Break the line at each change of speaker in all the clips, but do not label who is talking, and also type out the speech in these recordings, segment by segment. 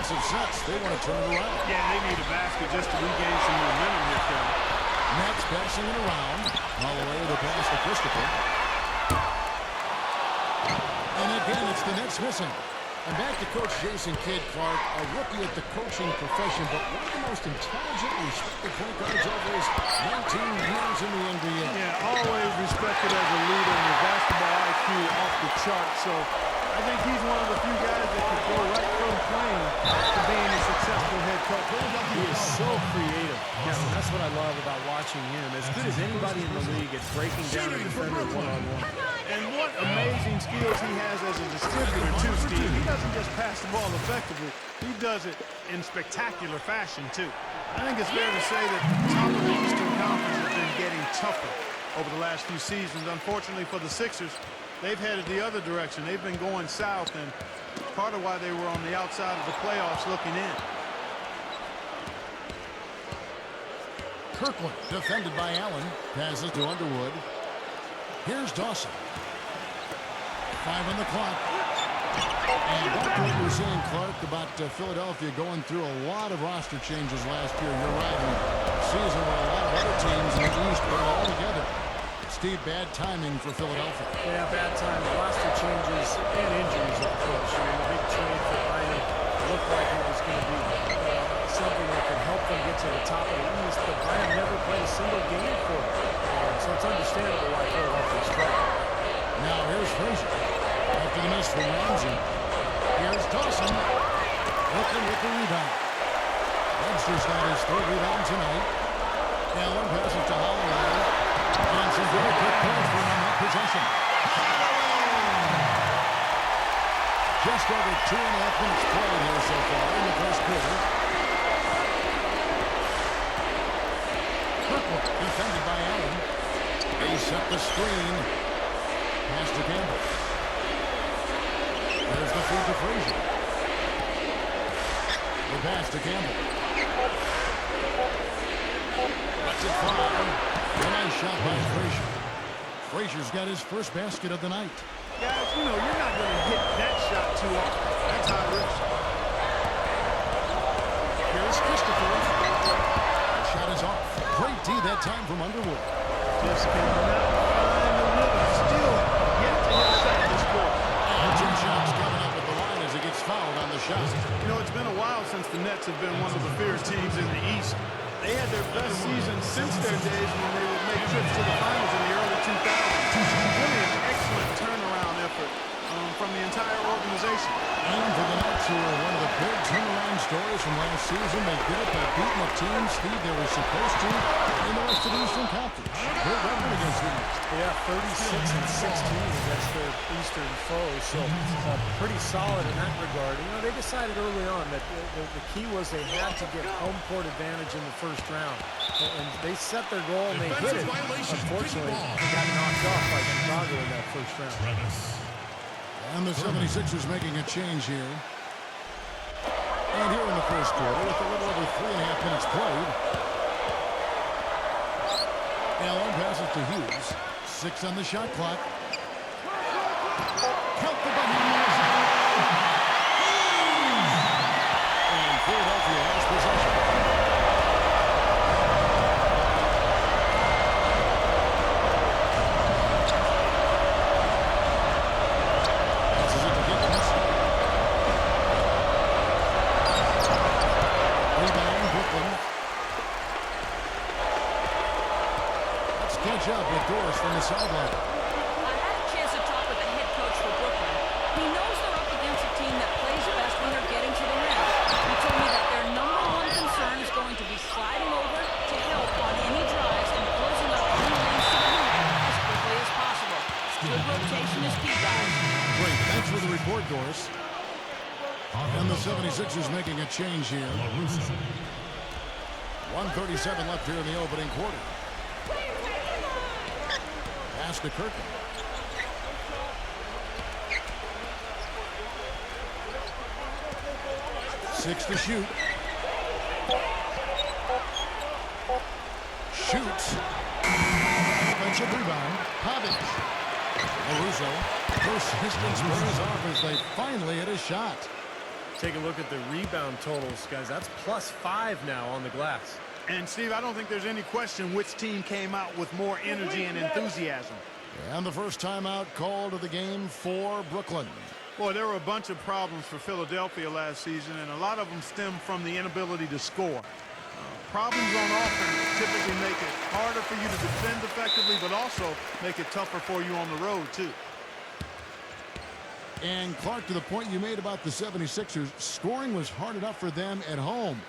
defensive sets. They want to turn it around.
Yeah, they need a basket just to regain some momentum here, Kevin.
Nets passing it around. Holloway with a pass to Christopher. And again, it's the Nets missing. And back to Coach Jason Kidd Clark, a rookie at the coaching profession, but one of the most intelligent, respected point guards over his 19 years in the NBA.
Yeah, always respected as a leader, and his basketball IQ off the chart. So I think he's one of the few guys that could go right from playing to being a successful head coach.
He is so creative. Yeah, that's what I love about watching him. As good as anybody in the league at breaking down a defender one-on-one.
And what amazing skills he has as a distributor, too, Steve. He doesn't just pass the ball effectively. He does it in spectacular fashion, too. I think it's fair to say that the top of the Eastern Conference has been getting tougher over the last few seasons. Unfortunately for the Sixers, they've headed the other direction. They've been going south, and part of why they were on the outside of the playoffs looking in.
Kirkland, defended by Allen. Passes to Underwood. Here's Dawson. 5 on the clock. And back to what you were saying, Clark, about Philadelphia going through a lot of roster changes last year. You're right. In a season where a lot of other teams in the East put it all together. Steve, bad timing for Philadelphia.
Yeah, bad timing. Roster changes and injuries, of course. I mean, the big trade for Bynum looked like it was going to be something that could help them get to the top of the East, but Bynum never played a single game for them. So it's understandable why Philadelphia struggled.
Now here's Frazier. After the miss from Ramsey. Here's Dawson. Brooklyn with the rebound. Webster's got his third rebound tonight. Allen passes to Holloway. And some very quick points for him on that possession. Just over 2.5 minutes played here so far in the first quarter. Kirkland defended by Allen. They set the screen. Pass to Campbell. There's the feed to Frazier. The pass to Campbell. Lets it fly. A nice shot by Frazier. Frazier's got his first basket of the night.
Guys, you know, you're not going to hit that shot too often. That's high risk.
Here's Christopher. That shot is off. Great D that time from Underwood.
Just cannot find the rhythm. Still yet to hit a shot this quarter.
And 2 shots coming up at the line as he gets fouled on the shot.
You know, it's been a while since the Nets have been one of the fierce teams in the East. They had their best season since their days when they would make trips to the finals in the early 2000s. Really an excellent turnaround effort from the entire organization.
And for the Nets, who were one of the big turnaround stories from last season, they did it by beating the team, Steve, they were supposed to in the rest of the Eastern Conference. Great record against the East.
Yeah, 36-16 against their Eastern foes, so pretty solid in that regard. You know, they decided early on that the key was they had to get home court advantage in the first round. And they set their goal and they hit it. Unfortunately, they got knocked off by Chicago in that first round.
And the 76ers making a change here. And here in the first quarter, with a little over 3.5 minutes played. Allen passes to Hughes. 6 on the shot clock. Count the Bahamas. And Philadelphia has possession. Up with Doris from the sideline.
I had a chance to talk with the head coach for Brooklyn. He knows they're up against a team that plays best when they're getting to the rim. He told me that their #1 concern is going to be sliding over to help on any drives and closing up any lanes to the hoop as quickly as possible. Good rotation is key, guys.
Great. Thanks for the report, Doris. And the 76ers making a change here. 1:37 left here in the opening quarter. Pass to Kirkland. Six to shoot. Shoots. Offensive rebound. Pavic. Caruso. Persistence wears off as they finally hit a shot.
Take a look at the rebound totals, guys. That's +5 now on the glass.
And, Steve, I don't think there's any question which team came out with more energy and enthusiasm.
And the first timeout called of the game for Brooklyn.
Boy, there were a bunch of problems for Philadelphia last season, and a lot of them stem from the inability to score. Problems on offense typically make it harder for you to defend effectively, but also make it tougher for you on the road, too.
And, Clark, to the point you made about the 76ers, scoring was hard enough for them at home.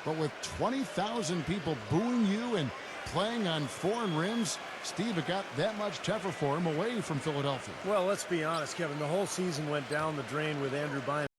But with 20,000 people booing you and playing on foreign rims, Steve, it got that much tougher for him away from Philadelphia.
Well, let's be honest, Kevin. The whole season went down the drain with Andrew Bynum.